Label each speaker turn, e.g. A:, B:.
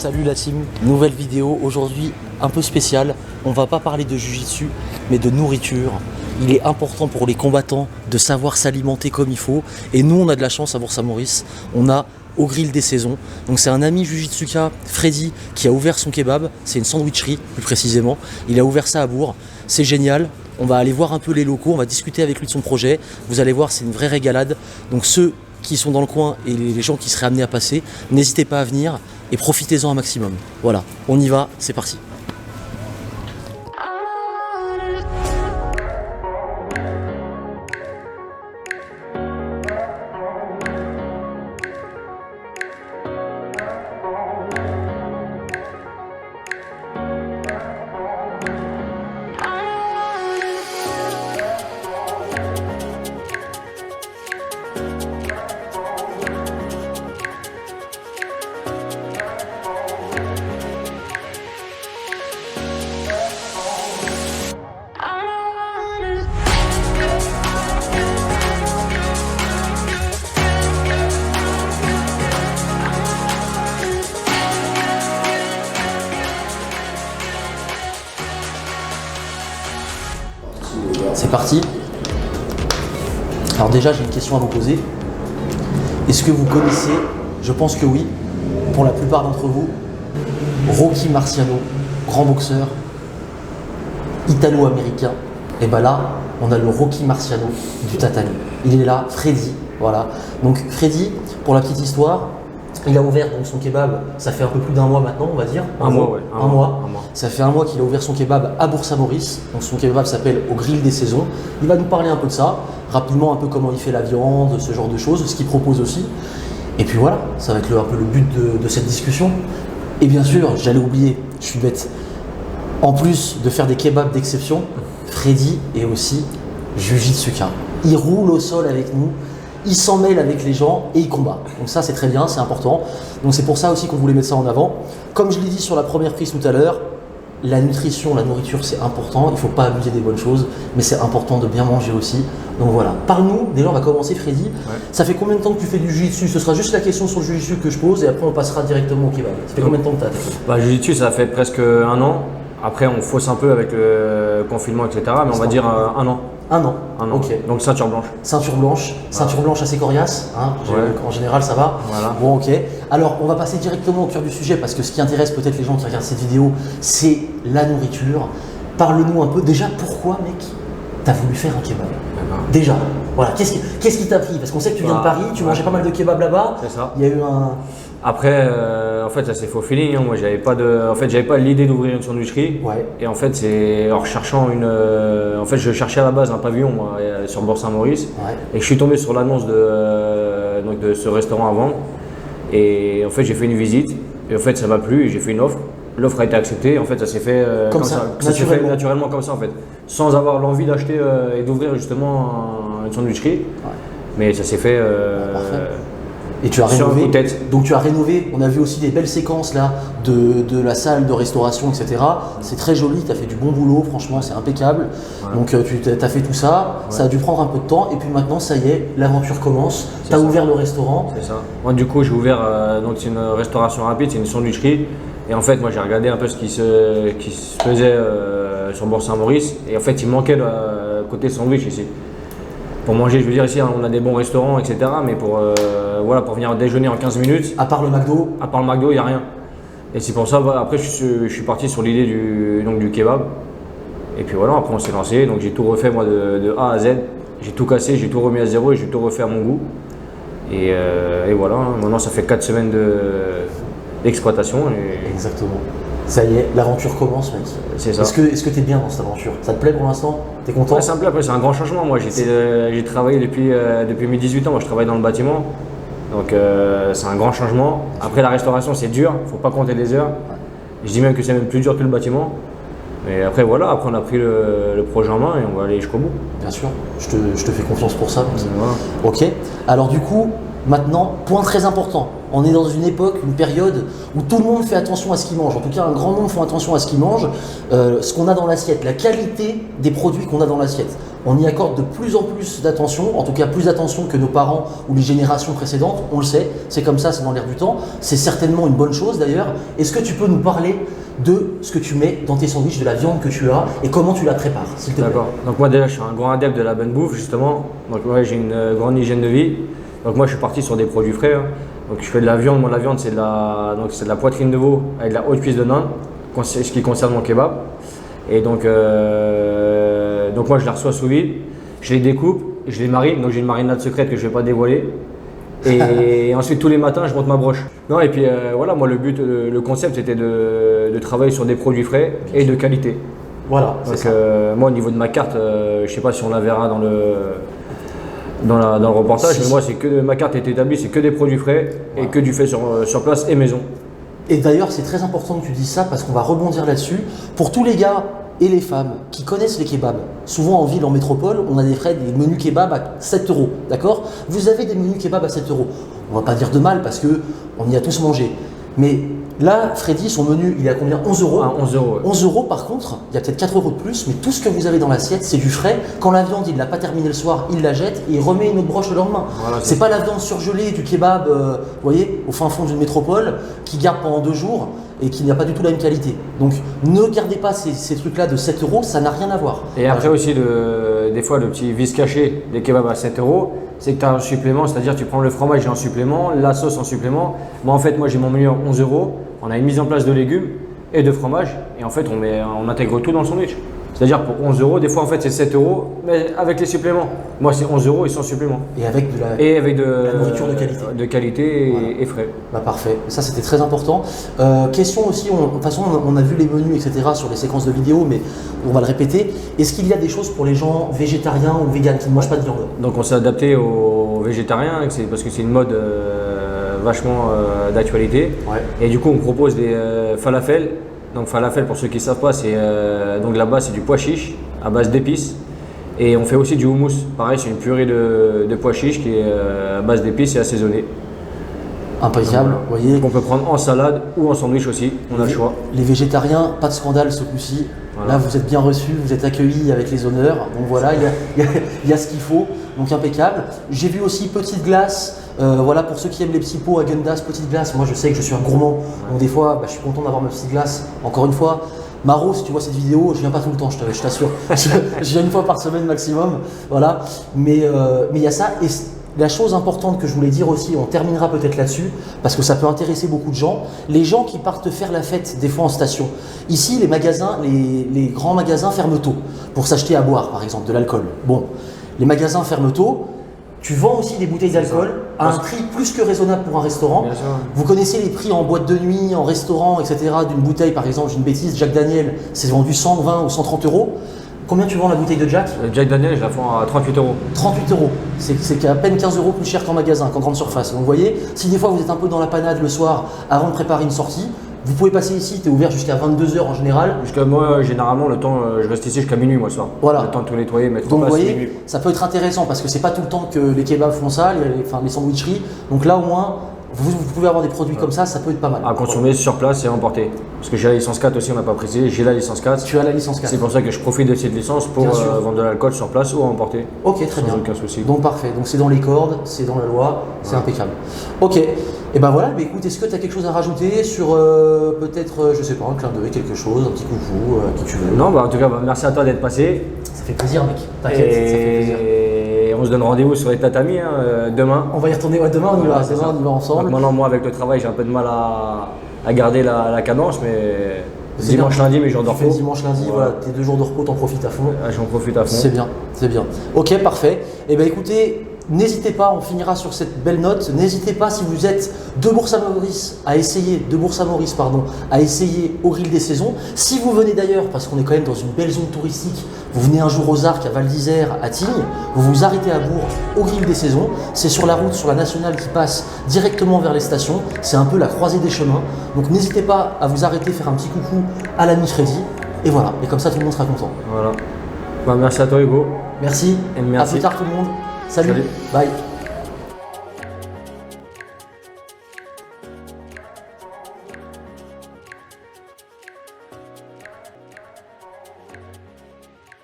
A: Salut la team, nouvelle vidéo aujourd'hui un peu spéciale. On va pas parler de jiu-jitsu mais de nourriture. Il est important pour les combattants de savoir s'alimenter comme il faut. Et nous on a de la chance à Bourg-Saint-Maurice. On a au grill des saisons. Donc c'est un ami jujitsuka, Freddy, qui a ouvert son kebab. C'est une sandwicherie plus précisément. Il a ouvert ça à Bourg. C'est génial. On va aller voir un peu les locaux, on va discuter avec lui de son projet. Vous allez voir, c'est une vraie régalade. Donc ceux qui sont dans le coin et les gens qui seraient amenés à passer, n'hésitez pas à venir et profitez-en un maximum. Voilà, on y va, c'est parti. C'est parti. Alors déjà, j'ai une question à vous poser. Est-ce que vous connaissez, je pense que oui, pour la plupart d'entre vous, Rocky Marciano, grand boxeur, italo-américain. Et ben là, on a le Rocky Marciano du tatami. Il est là, Freddy, voilà. Donc Freddy, pour la petite histoire, il a ouvert donc son kebab, ça fait un peu plus d'un mois maintenant, on va dire.
B: Un mois, ouais.
A: Un mois. Ça fait un mois qu'il a ouvert son kebab à Bourg-Saint-Maurice. Donc son kebab s'appelle Au Grill des Saisons. Il va nous parler un peu de ça, rapidement un peu comment il fait la viande, ce genre de choses, ce qu'il propose aussi. Et puis voilà, ça va être un peu le but de cette discussion. Et bien sûr, j'allais oublier, je suis bête. En plus de faire des kebabs d'exception, Freddy est aussi jujitsuka. Il roule au sol avec nous. Il s'en mêle avec les gens et il combat. Donc ça c'est très bien, c'est important. Donc c'est pour ça aussi qu'on voulait mettre ça en avant. Comme je l'ai dit sur la première prise tout à l'heure, la nutrition, la nourriture c'est important. Il ne faut pas abuser des bonnes choses, mais c'est important de bien manger aussi. Donc voilà, parle-nous, déjà on va commencer Freddy. Ouais. Ça fait combien de temps que tu fais du jiu-jitsu? Ce sera juste la question sur le jiu-jitsu que je pose et après on passera directement au kebab. Ça fait combien de temps que tu as
B: jiu-jitsu ça fait presque un an. Après on fausse un peu avec le confinement etc. Mais on va dire un an.
A: Un an, ok.
B: Donc ceinture blanche.
A: Ceinture blanche, voilà. Ceinture blanche assez coriace, hein. Ouais. En général ça va.
B: Voilà.
A: Bon ok. Alors on va passer directement au cœur du sujet parce que ce qui intéresse peut-être les gens qui regardent cette vidéo, c'est la nourriture. Parle-nous un peu, déjà pourquoi mec, t'as voulu faire un kebab? Déjà, voilà, qu'est-ce qui t'a pris? Parce qu'on sait que tu viens de Paris, tu mangeais pas mal de kebabs là-bas.
B: C'est ça.
A: Il y a eu un…
B: Après, en fait, ça s'est fait au feeling. Hein. Moi, j'avais pas l'idée d'ouvrir une sandwicherie. Ouais. Et en fait, c'est en recherchant en fait, je cherchais à la base un pavillon moi, sur Bourg-Saint-Maurice. Ouais. Et je suis tombé sur l'annonce de ce restaurant à vendre. Et en fait, j'ai fait une visite. Et en fait, ça m'a plu et j'ai fait une offre. L'offre a été acceptée. En fait, ça s'est fait comme ça. Ça s'est fait naturellement comme ça, en fait, sans avoir l'envie d'acheter et d'ouvrir justement une sandwicherie. Ouais. Mais ça s'est fait.
A: Et tu as rénové, donc tu as rénové, on a vu aussi des belles séquences là de la salle de restauration, etc. C'est très joli, tu as fait du bon boulot, franchement c'est impeccable. Ouais. Donc tu as fait tout ça, ouais. Ça a dû prendre un peu de temps et puis maintenant ça y est, l'aventure commence, tu as ouvert le restaurant.
B: C'est ça. Moi du coup j'ai ouvert, donc c'est une restauration rapide, c'est une sandwicherie. Et en fait moi j'ai regardé un peu ce qui se faisait sur Bourg-Saint-Maurice et en fait il manquait le côté sandwich ici. Pour manger, je veux dire, ici on a des bons restaurants, etc. Mais pour venir déjeuner en 15 minutes.
A: À part le McDo,
B: il n'y a rien. Et c'est pour ça, après je suis parti sur l'idée du kebab. Et puis voilà, après on s'est lancé. Donc j'ai tout refait moi de A à Z. J'ai tout cassé, j'ai tout remis à zéro et j'ai tout refait à mon goût. Et voilà, maintenant ça fait 4 semaines d'exploitation.
A: Exactement. Ça y est, l'aventure commence mec.
B: C'est ça.
A: Est-ce que tu es bien dans cette aventure? Ça te plaît pour l'instant? T'es content?
B: Ouais, ça me plaît, après c'est un grand changement. Moi j'ai travaillé depuis mes 18 ans, moi je travaille dans le bâtiment. Donc c'est un grand changement. Après la restauration c'est dur, faut pas compter les heures. Je dis même que c'est même plus dur que le bâtiment. Mais après voilà, après on a pris le projet en main et on va aller jusqu'au bout.
A: Bien sûr, je te fais confiance pour ça. Voilà. Ok, alors du coup, maintenant, point très important, on est dans une époque, une période où tout le monde fait attention à ce qu'il mange. En tout cas, un grand nombre font attention à ce qu'ils mangent, ce qu'on a dans l'assiette, la qualité des produits qu'on a dans l'assiette. On y accorde de plus en plus d'attention, en tout cas plus d'attention que nos parents ou les générations précédentes, on le sait, c'est comme ça, c'est dans l'air du temps, c'est certainement une bonne chose d'ailleurs. Est-ce que tu peux nous parler de ce que tu mets dans tes sandwichs, de la viande que tu as et comment tu la prépares, s'il te plaît?
B: D'accord. Donc moi déjà je suis un grand adepte de la bonne bouffe justement, donc ouais, j'ai une grande hygiène de vie, donc moi je suis parti sur des produits frais, hein. Donc je fais de la viande, moi la viande c'est de la poitrine de veau avec de la haute cuisse de dinde, ce qui concerne mon kebab. Et donc moi je la reçois sous vide, je les découpe, je les marine, donc j'ai une marinade secrète que je ne vais pas dévoiler. Et ensuite tous les matins je monte ma broche. Non et puis voilà, moi le concept c'était de travailler sur des produits frais et de qualité.
A: Voilà, c'est ça.
B: Moi au niveau de ma carte, je ne sais pas si on la verra dans le reportage, mais moi c'est que ma carte est établie, c'est que des produits frais et que du fait sur place et maison.
A: Et d'ailleurs, c'est très important que tu dises ça parce qu'on va rebondir là-dessus. Pour tous les gars et les femmes qui connaissent les kebabs, souvent en ville, en métropole, on a des menus kebabs à 7 €, d'accord? Vous avez des menus kebabs à 7 €. On va pas dire de mal parce qu'on y a tous mangé. Mais là, Freddy, son menu, il est à combien? 11 €.
B: Ah, 11 €. Ouais.
A: 11 € par contre, il y a peut-être 4 € de plus, mais tout ce que vous avez dans l'assiette, c'est du frais. Quand la viande, il ne l'a pas terminée le soir, il la jette et il remet une autre broche le lendemain. Voilà, c'est pas la viande surgelée du kebab, vous voyez, au fin fond d'une métropole, qui garde pendant 2 jours et qui n'a pas du tout la même qualité. Donc ne gardez pas ces trucs-là de 7 €, ça n'a rien à voir.
B: Et après aussi, des fois, le petit vice caché des kebabs à 7 €, c'est que tu as un supplément, c'est-à-dire tu prends le fromage en supplément, la sauce en supplément. Moi en fait, moi j'ai mon menu à 11 €, on a une mise en place de légumes et de fromage et en fait on intègre tout dans le sandwich. C'est-à-dire pour 11 €, des fois en fait c'est 7 €, mais avec les suppléments. Moi c'est 11 € et sans supplément.
A: Et avec de la nourriture de qualité.
B: De qualité
A: voilà.
B: et frais.
A: Bah parfait, ça c'était très important. Question aussi, de toute façon on a vu les menus etc. sur les séquences de vidéos, mais on va le répéter. Est-ce qu'il y a des choses pour les gens végétariens ou véganes qui ne mangent pas de viande?
B: Donc on s'est adapté aux végétariens parce que c'est une mode vachement d'actualité. Ouais. Et du coup on propose des falafels. Donc falafel, pour ceux qui ne savent pas, c'est donc là-bas c'est du pois chiche à base d'épices. Et on fait aussi du houmous. Pareil, c'est une purée de pois chiche qui est à base d'épices et assaisonnée.
A: Impeccable, vous voyez.
B: On peut prendre en salade ou en sandwich aussi, on a le choix.
A: Les végétariens, pas de scandale ce coup-ci. Voilà. Là, vous êtes bien reçus, vous êtes accueillis avec les honneurs. Donc voilà, il y a ce qu'il faut. Donc impeccable. J'ai vu aussi petite glace. Voilà, pour ceux qui aiment les petits pots à Gundas, petite glace. Moi, je sais que je suis un gourmand. Donc des fois, je suis content d'avoir ma petite glace. Encore une fois, Maro, si tu vois cette vidéo, je viens pas tout le temps, je t'assure. Je viens une fois par semaine maximum. Voilà. Mais il y a ça. Et la chose importante que je voulais dire aussi, on terminera peut-être là-dessus, parce que ça peut intéresser beaucoup de gens, les gens qui partent faire la fête des fois en station. Ici, les magasins, les grands magasins ferment tôt pour s'acheter à boire, par exemple, de l'alcool. Bon, les magasins ferment tôt. Tu vends aussi des bouteilles d'alcool à un prix plus que raisonnable pour un restaurant. Vous connaissez les prix en boîte de nuit, en restaurant, etc. d'une bouteille, par exemple, j'ai une bêtise, Jack Daniel, c'est vendu 120 ou 130 €. Combien tu vends la bouteille de Jack?
B: Jack Daniel, je la vends à 38 €.
A: 38 €. C'est à peine 15 € plus cher qu'en magasin, qu'en grande surface. Donc vous voyez, si des fois vous êtes un peu dans la panade le soir avant de préparer une sortie, vous pouvez passer ici, tu es ouvert jusqu'à 22 h en général.
B: Jusqu'à moi, généralement, le temps, je reste ici jusqu'à minuit, moi, le soir.
A: Voilà.
B: Le temps de tout nettoyer, mettre
A: donc,
B: en place.
A: Donc vous voyez, ça peut être intéressant parce que c'est pas tout le temps que les kebabs font ça, les sandwicheries. Donc là, au moins, vous pouvez avoir des produits comme ça peut être pas mal.
B: À consommer sur place et à emporter. Parce que j'ai la licence 4 aussi, on n'a pas précisé, j'ai la licence 4.
A: Tu as la licence 4.
B: C'est pour ça que je profite de cette licence pour vendre de l'alcool sur place ou à emporter.
A: Ok, très bien.
B: Sans aucun souci.
A: Donc parfait, donc c'est dans les cordes, c'est dans la loi, c'est impeccable. Ok, et ben voilà, mais écoute, est-ce que tu as quelque chose à rajouter sur peut-être, je sais pas, un clin d'œil, quelque chose, un petit coucou, qui tu veux?
B: Non, en tout cas, merci à toi d'être passé.
A: Ça fait plaisir, mec, t'inquiète, ça fait plaisir.
B: Et on se donne rendez-vous sur les tatamis demain.
A: On va y retourner, demain on y va, demain on y va ensemble.
B: Donc maintenant, moi avec le travail, j'ai un peu de mal à garder la cadence, mais dimanche, lundi, mes jours de repos.
A: Dimanche, lundi, voilà, tes 2 jours de repos, t'en profites à fond.
B: J'en profite à fond.
A: C'est bien, c'est bien. Ok, parfait. Et ben écoutez, n'hésitez pas, on finira sur cette belle note. N'hésitez pas, si vous êtes de Bourg-Saint-Maurice à essayer au Grill des Saisons. Si vous venez d'ailleurs, parce qu'on est quand même dans une belle zone touristique, vous venez un jour aux Arcs, à Val d'Isère, à Tignes, vous vous arrêtez à Bourg au Grill des Saisons. C'est sur la route, sur la nationale qui passe directement vers les stations. C'est un peu la croisée des chemins. Donc n'hésitez pas à vous arrêter, faire un petit coucou à l'ami Freddy. Et voilà, et comme ça tout le monde sera content.
B: Voilà. Bah, merci à toi Hugo.
A: Merci.
B: Et merci.
A: À plus tard tout le monde. Salut. Bye.